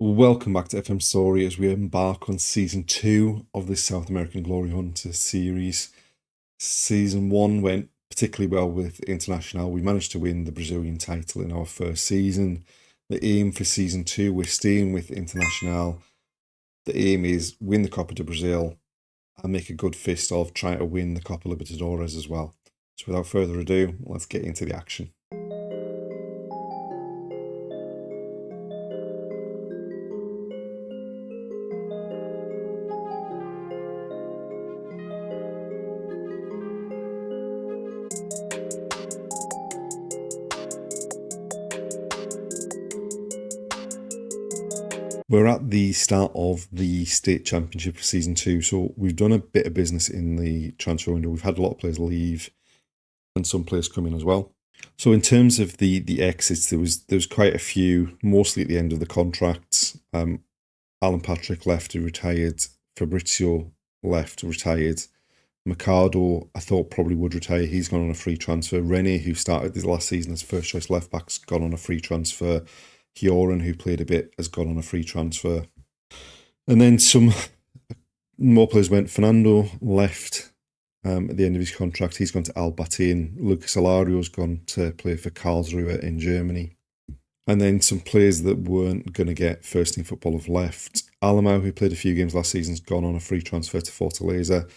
Welcome back to FM Story as we embark on season 2 of this South American Glory Hunter series. Season 1 went particularly well with Internacional. We managed to win the Brazilian title in our first season. The aim for season 2, we're staying with Internacional. The aim is win the Copa do Brazil and make a good fist of trying to win the Copa Libertadores as well. So without further ado, let's get into the action. We're at the start of the state championship for season 2, so we've done a bit of business in the transfer window. We've had a lot of players leave and some players come in as well. So in terms of the exits, there was quite a few, mostly at the end of the contracts. Alan Patrick left, he retired. Fabrizio left, retired. Mercado, I thought probably would retire. He's gone on a free transfer. Rene, who started this last season as first choice left back, has gone on a free transfer. Hioran, who played a bit, has gone on a free transfer. And then some more players went. Fernando left at the end of his contract. He's gone to Albatin. Lucas Alario's gone to play for Karlsruhe in Germany. And then some players that weren't going to get first team football have left. Alamau, who played a few games last season, has gone on a free transfer to Fortaleza.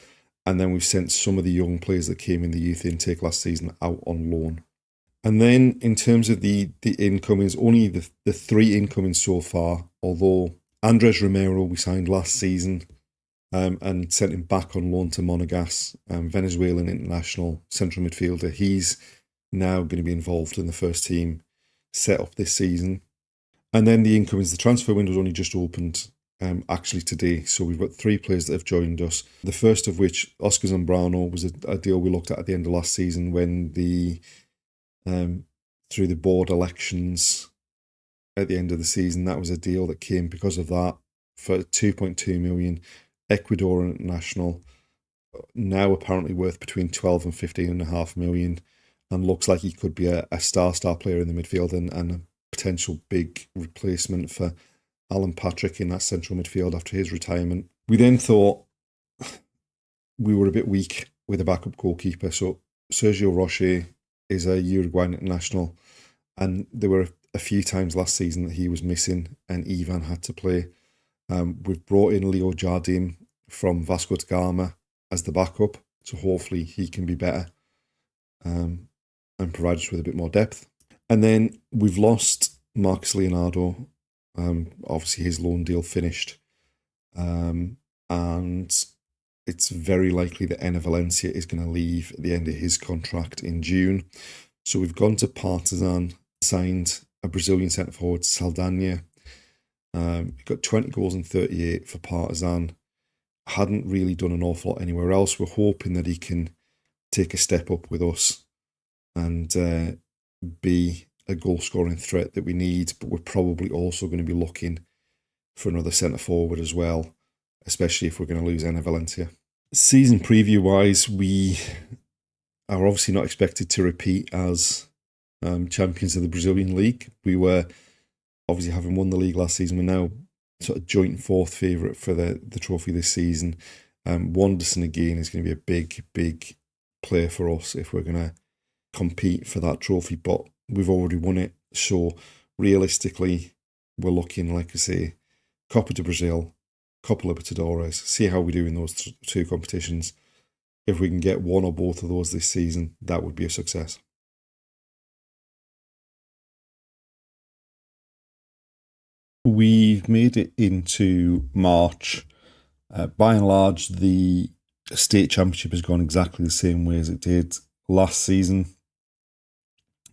And then we've sent some of the young players that came in the youth intake last season out on loan. And then in terms of the incomings, only the 3 incomings so far, although Andres Romero we signed last season and sent him back on loan to Monegas, Venezuelan international central midfielder. He's now going to be involved in the first team set up this season. And then the incomings, the transfer window's only just opened actually today. So we've got 3 players that have joined us. The first of which, Oscar Zambrano, was a deal we looked at the end of last season when through the board elections at the end of the season. That was a deal that came because of that for 2.2 million. Ecuador international, now apparently worth between 12 and 15.5 million, and looks like he could be a star player in the midfield and a potential big replacement for Alan Patrick in that central midfield after his retirement. We then thought we were a bit weak with a backup goalkeeper, so Sergio Roche is a Uruguayan international, and there were a few times last season that he was missing and Ivan had to play. We've brought in Leo Jardim from Vasco da Gama as the backup, so hopefully he can be better and provide us with a bit more depth. And then we've lost Marcus Leonardo. Obviously his loan deal finished, and it's very likely that Enner Valencia is going to leave at the end of his contract in June. So we've gone to Partizan, signed a Brazilian centre forward, Saldanha. He got 20 goals and 38 for Partizan. Hadn't really done an awful lot anywhere else. We're hoping that he can take a step up with us and be a goal-scoring threat that we need. But we're probably also going to be looking for another centre forward as well, especially if we're going to lose Enner Valencia. Season preview-wise, we are obviously not expected to repeat as champions of the Brazilian league. We were, obviously having won the league last season, we're now sort of joint 4th favourite for the trophy this season. Wanderson again is going to be a big player for us if we're going to compete for that trophy, but we've already won it. So realistically, we're looking, like I say, Copa do Brazil, Copa Libertadores, see how we do in those 2 competitions. If we can get one or both of those this season, that would be a success. We've made it into March. By and large, the state championship has gone exactly the same way as it did last season.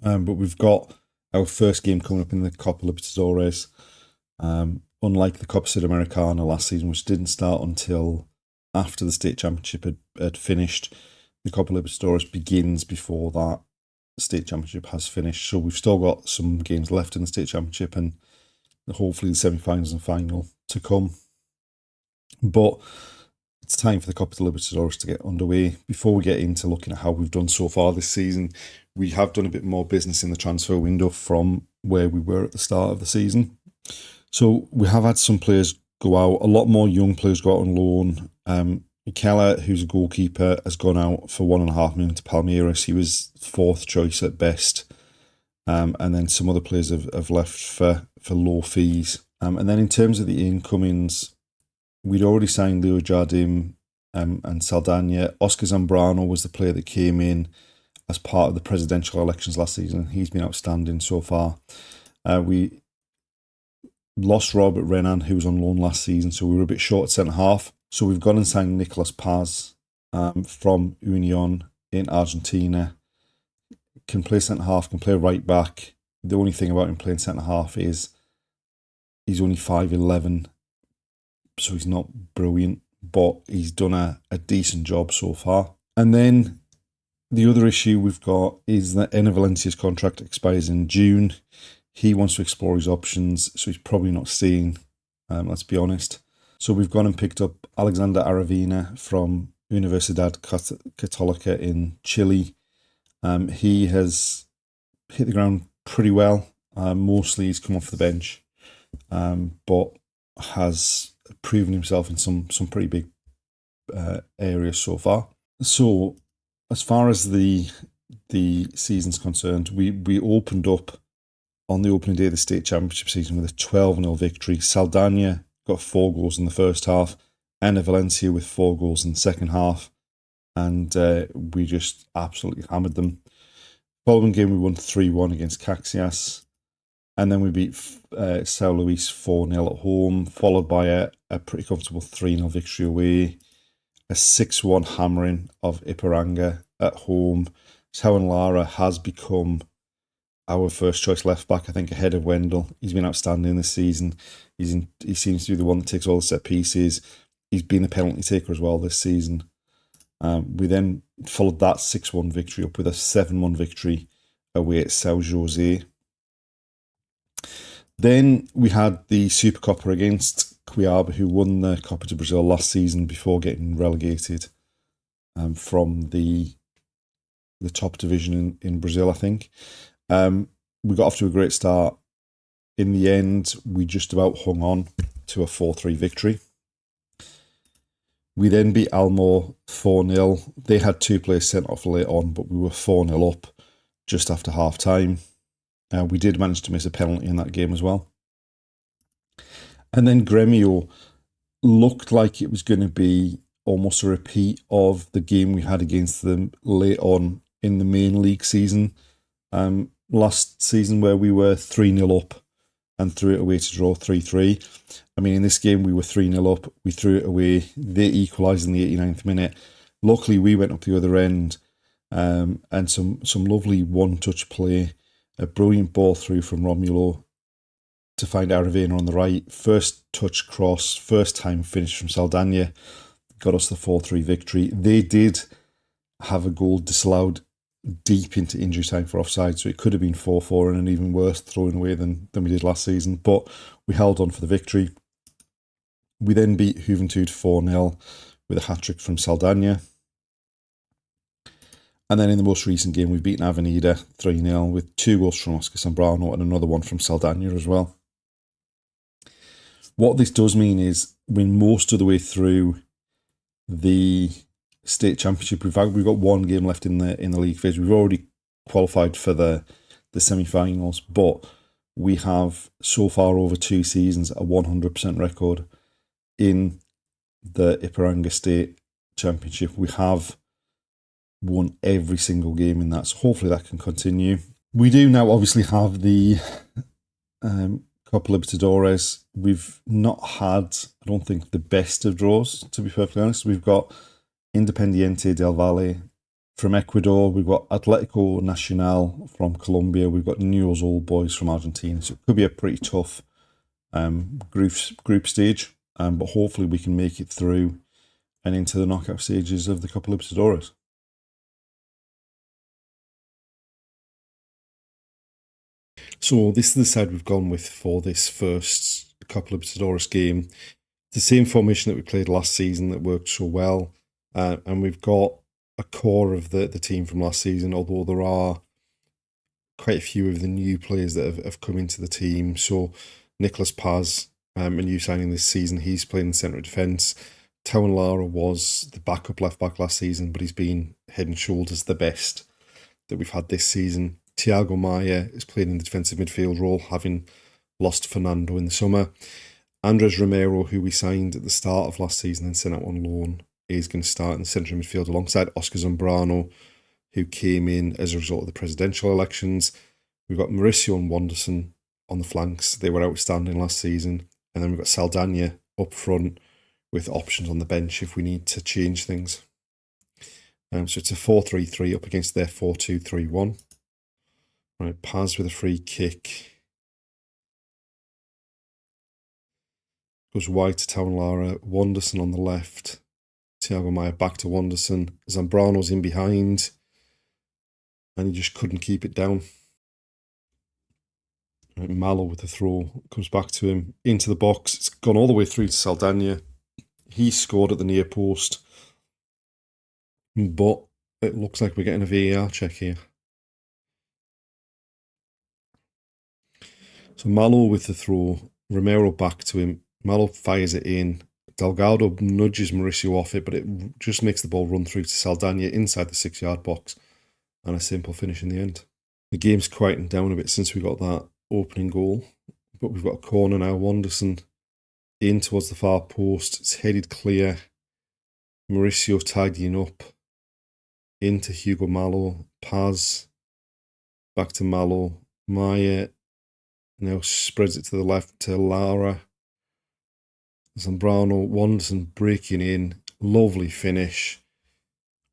But we've got our first game coming up in the Copa Libertadores. Unlike the Copa Sudamericana last season, which didn't start until after the state championship had finished, the Copa Libertadores begins before that state championship has finished. So we've still got some games left in the state championship and hopefully the semi-finals and final to come. But it's time for the Copa Libertadores to get underway. Before we get into looking at how we've done so far this season, we have done a bit more business in the transfer window from where we were at the start of the season. So we have had some players go out, a lot more young players go out on loan. Michela, who's a goalkeeper, has gone out for $1.5 million to Palmeiras. He was fourth choice at best. And then some other players have left for low fees. And then in terms of the incomings, we'd already signed Leo Jardim and Saldana. Oscar Zambrano was the player that came in as part of the presidential elections last season. He's been outstanding so far. We lost Robert Renan, who was on loan last season, so we were a bit short at centre-half. So we've gone and signed Nicolas Paz from Union in Argentina. Can play centre-half, can play right-back. The only thing about him playing centre-half is he's only 5'11", so he's not brilliant, but he's done a decent job so far. And then the other issue we've got is that Enner Valencia's contract expires in June. He wants to explore his options, so he's probably not staying, let's be honest. So we've gone and picked up Alexander Aravena from Universidad Católica in Chile. He has hit the ground pretty well. Mostly he's come off the bench, but has proven himself in some pretty big areas so far. So as far as the season's concerned, we opened up on the opening day of the state championship season with a 12-0 victory. Saldana got 4 goals in the first half, Enner Valencia with 4 goals in the second half, and we just absolutely hammered them. Following game, we won 3-1 against Caxias, and then we beat São Luís 4-0 at home, followed by a pretty comfortable 3-0 victory away, a 6-1 hammering of Ipiranga at home. São Lara has become our first choice left back, I think, ahead of Wendell. He's been outstanding this season. He seems to be the one that takes all the set pieces. He's been a penalty taker as well this season. We then followed that 6-1 victory up with a 7-1 victory away at São José. Then we had the Super Copa against Cuiabá, who won the Copa do Brasil last season before getting relegated from the top division in Brazil, I think. We got off to a great start. In the end, we just about hung on to a 4-3 victory. We then beat Almor 4-0. They had 2 players sent off late on, but we were 4-0 up just after half time. We did manage to miss a penalty in that game as well. And then Grêmio looked like it was going to be almost a repeat of the game we had against them late on in the main league season. Last season, where we were 3-0 up and threw it away to draw 3-3. I mean, in this game, we were 3-0 up. We threw it away. They equalised in the 89th minute. Luckily, we went up the other end, and some lovely one-touch play. A brilliant ball through from Romulo to find Aravena on the right. First touch cross, first time finish from Saldana. Got us the 4-3 victory. They did have a goal disallowed deep into injury time for offside, so it could have been 4-4 and an even worse throwing away than we did last season, but we held on for the victory. We then beat Juventude 4-0 with a hat-trick from Saldana. And then in the most recent game, we've beaten Avenida 3-0 with 2 goals from Oscar Zambrano and another one from Saldana as well. What this does mean is we're most of the way through the state championship. We've got 1 game left in the league phase. We've already qualified for the semi-finals, but we have so far over 2 seasons a 100% record in the Ipiranga State Championship. We have won every single game in that, so hopefully that can continue. We do now obviously have the Copa Libertadores. We've not had, I don't think, the best of draws, to be perfectly honest. We've got Independiente del Valle from Ecuador. We've got Atlético Nacional from Colombia. We've got Newell's Old Boys from Argentina. So it could be a pretty tough group stage, but hopefully we can make it through and into the knockout stages of the Copa Libertadores. So this is the side we've gone with for this first Copa Libertadores game. The same formation that we played last season that worked so well. And we've got a core of the team from last season, although there are quite a few of the new players that have come into the team. So Nicholas Paz, a new signing this season. He's playing in centre of defence. Towan Lara was the backup left back last season, but he's been head and shoulders the best that we've had this season. Thiago Maia is playing in the defensive midfield role, having lost Fernando in the summer. Andres Romero, who we signed at the start of last season and sent out on loan, is going to start in the central midfield alongside Oscar Zambrano, who came in as a result of the presidential elections. We've got Mauricio and Wanderson on the flanks. They were outstanding last season. And then we've got Saldana up front with options on the bench if we need to change things. So it's a 4-3-3 up against their 4-2-3-1. Right, Paz with a free kick. Goes wide to Towan Lara. Wanderson on the left. Thiago Maia back to Wanderson. Zambrano's in behind. And he just couldn't keep it down. Right, Malo with the throw. Comes back to him. Into the box. It's gone all the way through to Saldana. He scored at the near post. But it looks like we're getting a VAR check here. So Malo with the throw. Romero back to him. Malo fires it in. Delgado nudges Mauricio off it, but it just makes the ball run through to Saldana inside the 6-yard box. And a simple finish in the end. The game's quietened down a bit since we got that opening goal. But we've got a corner now. Wanderson in towards the far post. It's headed clear. Mauricio tidying up. Into Hugo Malo. Paz. Back to Malo. Maia now spreads it to the left to Lara. Zambrano. Wanderson breaking in. Lovely finish.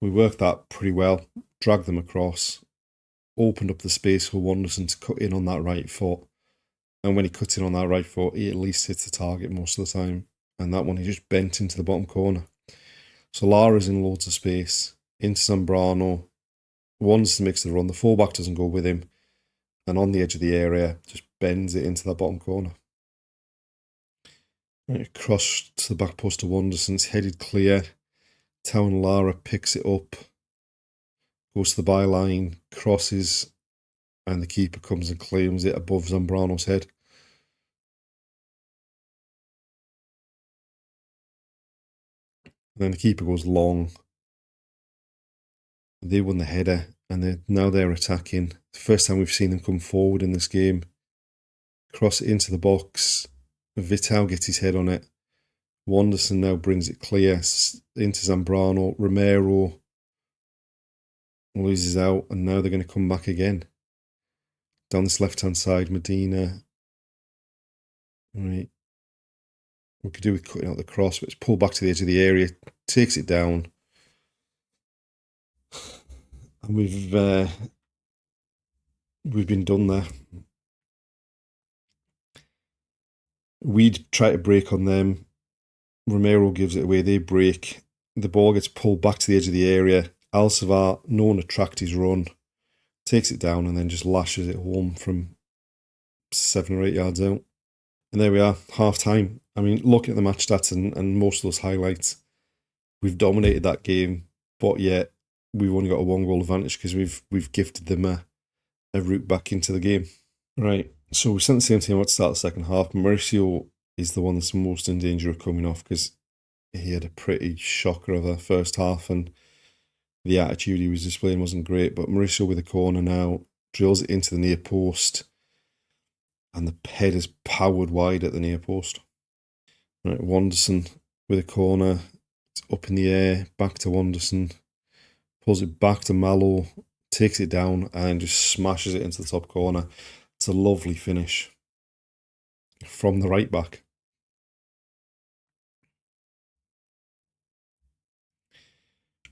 We worked that pretty well. Dragged them across. Opened up the space for Wanderson to cut in on that right foot. And when he cuts in on that right foot, he at least hits the target most of the time. And that one, he just bent into the bottom corner. So Lara's in loads of space. Into Zambrano. Wanderson makes the run. The fullback doesn't go with him. And on the edge of the area, just bends it into that bottom corner. Right, cross to the back post of Wanderson. It's headed clear. Towan Lara picks it up. Goes to the byline. Crosses. And the keeper comes and claims it above Zambrano's head. And then the keeper goes long. They won the header, and now they're attacking. The first time we've seen them come forward in this game. Cross it into the box. Vital gets his head on it. Wanderson now brings it clear into Zambrano. Romero loses out, and now they're going to come back again. Down this left-hand side, Medina. Right. We could do with cutting out the cross, but it's pulled back to the edge of the area, takes it down. And we've been done there. We'd try to break on them. Romero gives it away. They break. The ball gets pulled back to the edge of the area. Alcivar, no one to track his run, takes it down and then just lashes it home from 7 or 8 yards out. And there we are, half time. I mean, looking at the match stats and most of those highlights, we've dominated that game, but yet we've only got a 1-goal advantage because we've gifted them a route back into the game. Right, so we sent the same team out to start the second half. Mauricio is the one that's most in danger of coming off because he had a pretty shocker of a first half and the attitude he was displaying wasn't great. But Mauricio with a corner now, drills it into the near post and the head is powered wide at the near post. Right, Wanderson with a corner, it's up in the air, back to Wanderson, pulls it back to Malo, takes it down and just smashes it into the top corner. It's a lovely finish from the right back.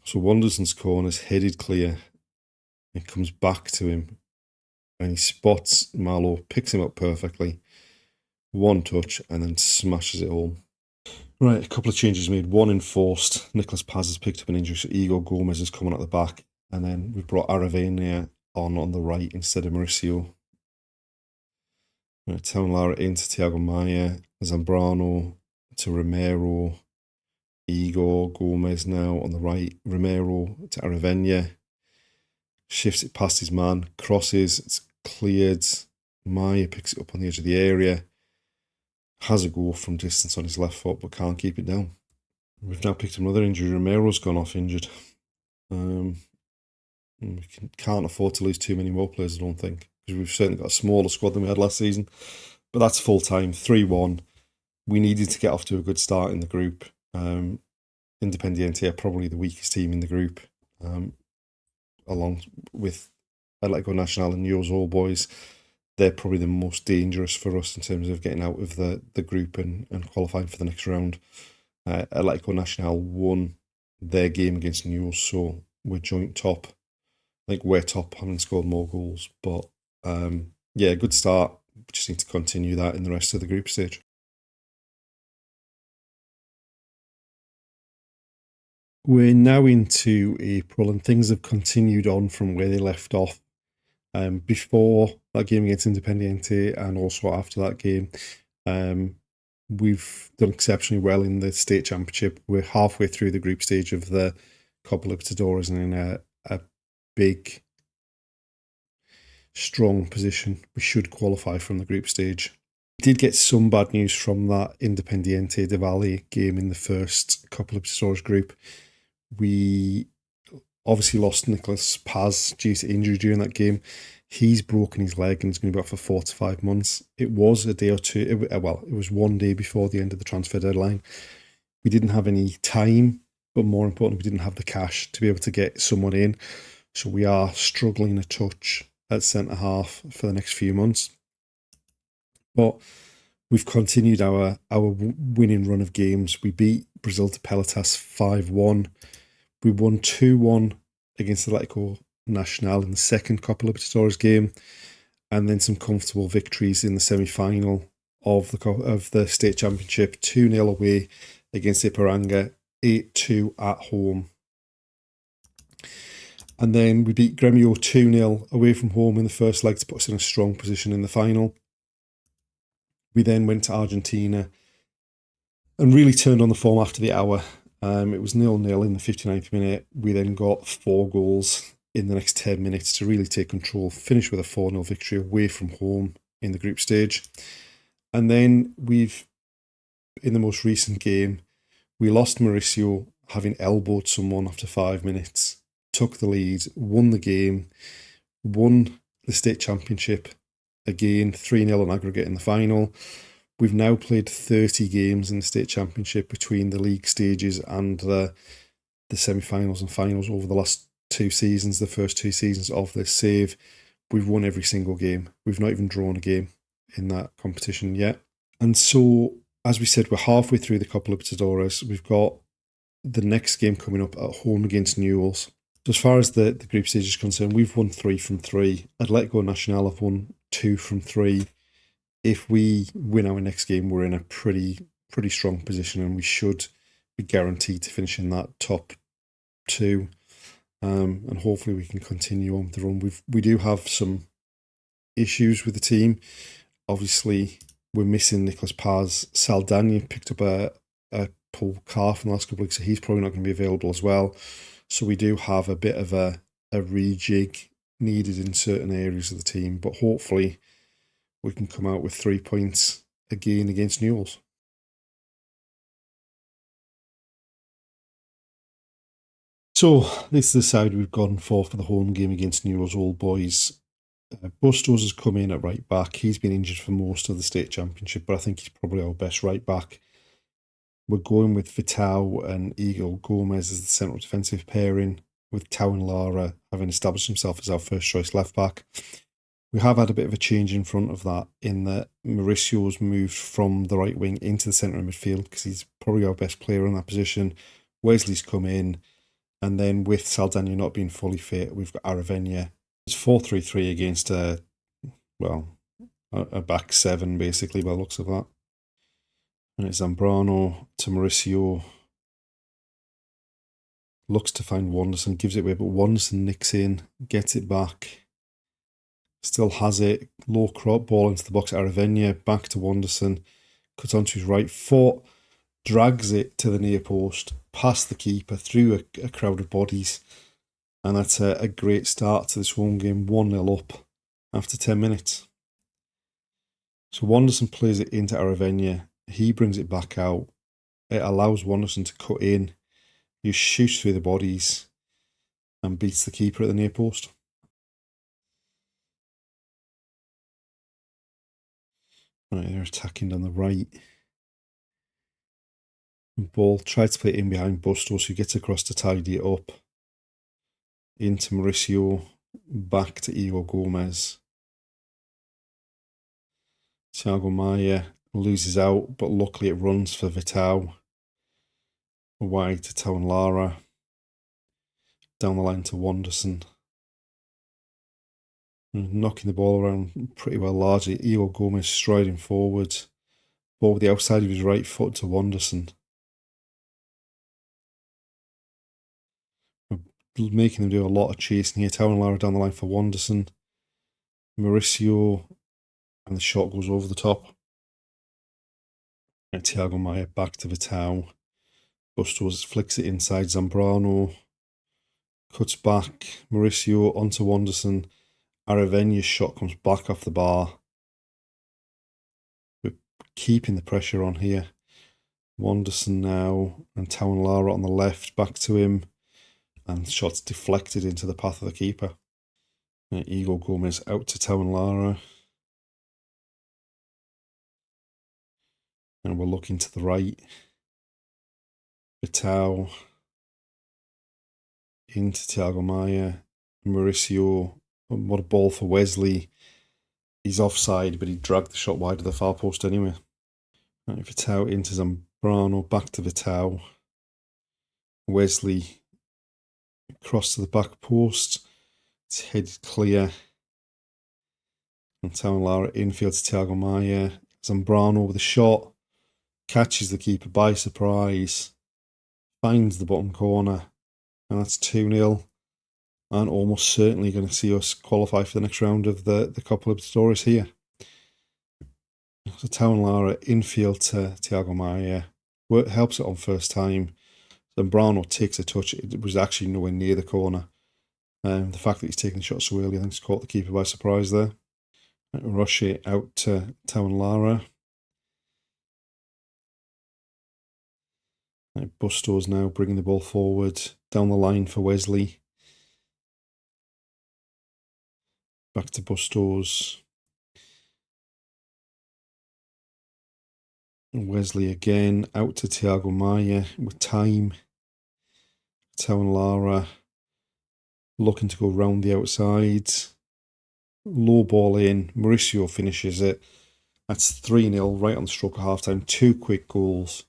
So Wanderson's corner is headed clear. It comes back to him and he spots Malo, picks him up perfectly. One touch and then smashes it home. Right, a couple of changes made. One enforced. Nicholas Paz has picked up an injury, so Igor Gomez is coming at the back. And then we've brought Aravena on the right instead of Mauricio. Right, Towan Lara into Thiago Maia. Zambrano to Romero. Igor Gomez now on the right. Romero to Aravena. Shifts it past his man. Crosses. It's cleared. Maia picks it up on the edge of the area. has a go from distance on his left foot, but can't keep it down. We've now picked another injury. Romero's gone off injured. We can't afford to lose too many more players, I don't think, because we've certainly got a smaller squad than we had last season. But that's full time, 3-1. We needed to get off to a good start in the group. Independiente are probably the weakest team in the group, along with Internacional and Newell's Old Boys. They're probably the most dangerous for us in terms of getting out of the group and qualifying for the next round. Internacional won their game against Newell's, so we're joint top. I think we're top, having scored more goals. But good start. We just need to continue that in the rest of the group stage. We're now into April, and things have continued on from where they left off. Before that game against Independiente and also after that game, we've done exceptionally well in the state championship. We're halfway through the group stage of the Copa Libertadores and in a big, strong position. We should qualify from the group stage. We did get some bad news from that Independiente de Valle game in the first Copa Libertadores group. We obviously lost Nicolas Paz due to injury during that game. He's broken his leg and is going to be out for 4 to 5 months. It was a day or two, it was one day before the end of the transfer deadline. We didn't have any time, but more importantly, we didn't have the cash to be able to get someone in. So we are struggling a touch at centre-half for the next few months. But we've continued our winning run of games. We beat Brazil de Pelotas 5-1. We won 2-1 against Atlético Nacional in the second Copa Libertadores game, and then some comfortable victories in the semi-final of the state championship. 2-0 away against Ipiranga, 8-2 at home. And then we beat Gremio 2-0 away from home in the first leg to put us in a strong position in the final. We then went to Argentina and really turned on the form after the hour. It was 0-0 in the 59th minute. We then got 4 goals in the next 10 minutes to really take control, finish with a 4-0 victory away from home in the group stage. And then in the most recent game, we lost Mauricio having elbowed someone after 5 minutes, took the lead, won the game, won the state championship again, 3-0 on aggregate in the final. We've now played 30 games in the state championship between the league stages and the semi-finals and finals over the last 2 seasons, the first 2 seasons of this save. We've won every single game. We've not even drawn a game in that competition yet. And so, as we said, we're halfway through the Copa Libertadores. We've got the next game coming up at home against Newell's. So as far as the group stage is concerned, we've won 3 from 3. Atlético Nacional have won 2 from 3. If we win our next game, we're in a pretty strong position, and we should be guaranteed to finish in that top 2. And hopefully we can continue on with the run. We do have some issues with the team. Obviously, we're missing Nicolas Paz. Saldana picked up a pulled calf in the last couple of weeks, so he's probably not going to be available as well. So we do have a bit of a rejig needed in certain areas of the team, but hopefully we can come out with 3 points again against Newell's. So this is the side we've gone for the home game against Newell's Old Boys. Bustos has come in at right back. He's been injured for most of the state championship, but I think he's probably our best right back. We're going with Vitao and Igor Gomez as the central defensive pairing, with Tau and Lara having established himself as our first choice left back. We have had a bit of a change in front of that, in that Mauricio's moved from the right wing into the centre of midfield because he's probably our best player in that position. Wesley's come in, and then with Saldana not being fully fit, we've got Aravena. It's 4-3-3 against a back 7 basically by the looks of that. And it's Zambrano to Mauricio. Looks to find Wanderson, gives it away, but Wanderson nicks in, gets it back. Still has it. Low crop ball into the box. Aravena back to Wanderson. Cuts onto his right foot. Drags it to the near post. Past the keeper. Through a crowd of bodies. And that's a great start to this home game. 1-0 up after 10 minutes. So Wanderson plays it into Aravena. He brings it back out. It allows Wanderson to cut in. He shoots through the bodies and beats the keeper at the near post. Right, they're attacking down the right. Ball tried to play it in behind Bustos, who gets across to tidy it up. Into Mauricio, back to Igor Gomez. Thiago Maia loses out, but luckily it runs for Vitao. Wide to Tau and Lara. Down the line to Wanderson. Knocking the ball around pretty well largely. Igor Gomez striding forward. Ball with the outside of his right foot to Wanderson. Making them do a lot of chasing here. Tau and Lara down the line for Wanderson. Mauricio, and the shot goes over the top. And Thiago Maia back to Vitao. Bustos flicks it inside Zambrano. Cuts back. Mauricio onto Wanderson. Aravena's shot comes back off the bar. We're keeping the pressure on here. Wanderson now, and Tau and Lara on the left, back to him. And shots deflected into the path of the keeper. And Igor Gomez out to Tau and Lara. And we're looking to the right. Vitao into Thiago Maia. Mauricio, what a ball for Wesley. He's offside, but he dragged the shot wide of the far post anyway. Right, Vitao into Zambrano, back to Vitao. Wesley across to the back post. It's headed clear. And Tau and Lara infield to Thiago Maia. Zambrano with a shot. Catches the keeper by surprise. Finds the bottom corner. And that's 2-0. And almost certainly going to see us qualify for the next round of the Copa Libertadores here. So Tau and Lara infield to Thiago Maia. Helps it on first time. Zambrano takes a touch. It was actually nowhere near the corner. The fact that he's taking the shot so early, I think, has caught the keeper by surprise there. Rush it out to Tau and Lara. Bustos now bringing the ball forward. Down the line for Wesley. Back to Bustos. Wesley again. Out to Thiago Maia with time. Tau and Lara looking to go round the outside. Low ball in. Mauricio finishes it. That's 3-0 right on the stroke of half time. 2 quick goals.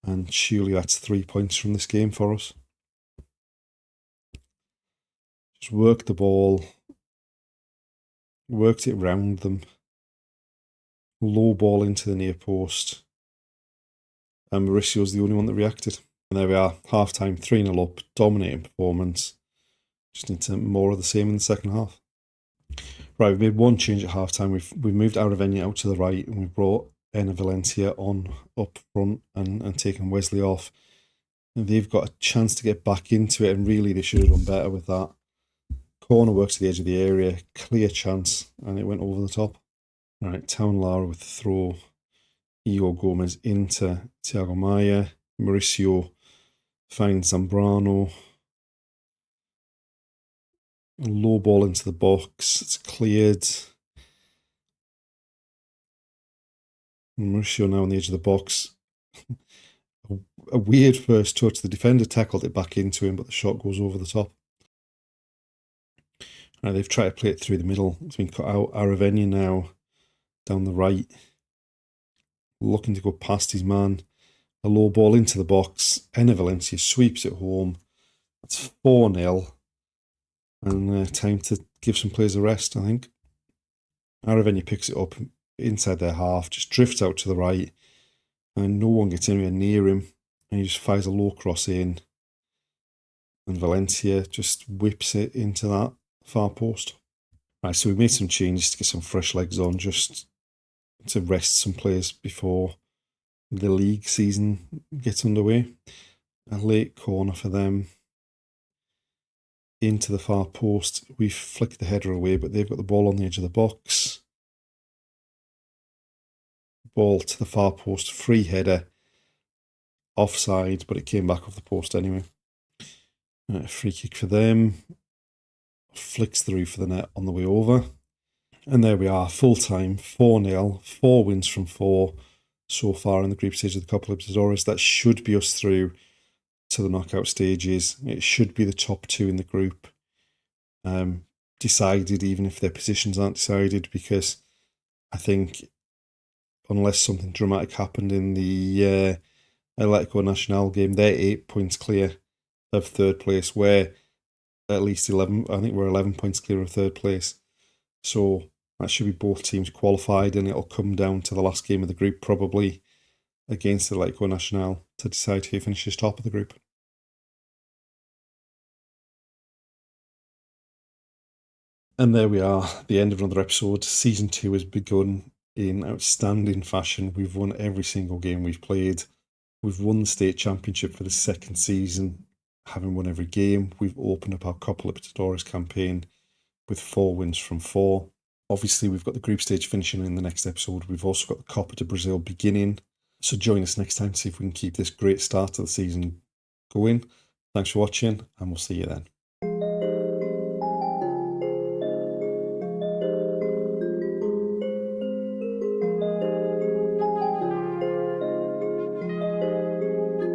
And surely that's 3 points from this game for us. Just worked the ball. Worked it round them. Low ball into the near post. And Mauricio's the only one that reacted. And there we are. Half time, 3-0 up. Dominating performance. Just need to more of the same in the second half. Right, we've made one change at half time. We've moved Aravena out to the right and we've brought Enna Valencia on up front and taken Wesley off. And they've got a chance to get back into it, and really they should have done better with that. Corner works to the edge of the area, clear chance, and it went over the top. All right, Tau and Lara with the throw. Igor Gomez into Thiago Maia. Mauricio finds Zambrano. A low ball into the box. It's cleared. Mauricio now on the edge of the box. A weird first touch. The defender tackled it back into him, but the shot goes over the top. Right, they've tried to play it through the middle. It's been cut out. Aravena now down the right. Looking to go past his man. A low ball into the box. Enna Valencia sweeps it home. That's 4-0. And time to give some players a rest, I think. Aravena picks it up inside their half, just drifts out to the right, and no one gets anywhere near him, and he just fires a low cross in, and Valencia just whips it into that far post. Right, so we made some changes to get some fresh legs on, just to rest some players before the league season gets underway. A late corner for them. Into the far post. We flick the header away, but they've got the ball on the edge of the box. ball to the far post, free header, offside, but it came back off the post anyway. Free kick for them, flicks through for the net on the way over. And there we are, full time, 4-0, 4 wins from 4 so far in the group stage of the Copa Libertadores. That should be us through to the knockout stages. It should be the top 2 in the group. Decided, even if their positions aren't decided, because I think unless something dramatic happened in the Internacional game, they're 8 points clear of third place. We're at least 11. I think we're 11 points clear of third place. So that should be both teams qualified, and it'll come down to the last game of the group, probably against the Internacional, to decide who finishes top of the group. And there we are, the end of another episode. Season 2 has begun in outstanding fashion. We've won every single game we've played. We've won the state championship for the second season, having won every game. We've opened up our Copa Libertadores campaign with 4 wins from 4. Obviously, we've got the group stage finishing in the next episode. We've also got the Copa de Brazil beginning. So join us next time to see if we can keep this great start to the season going. Thanks for watching, and we'll see you then.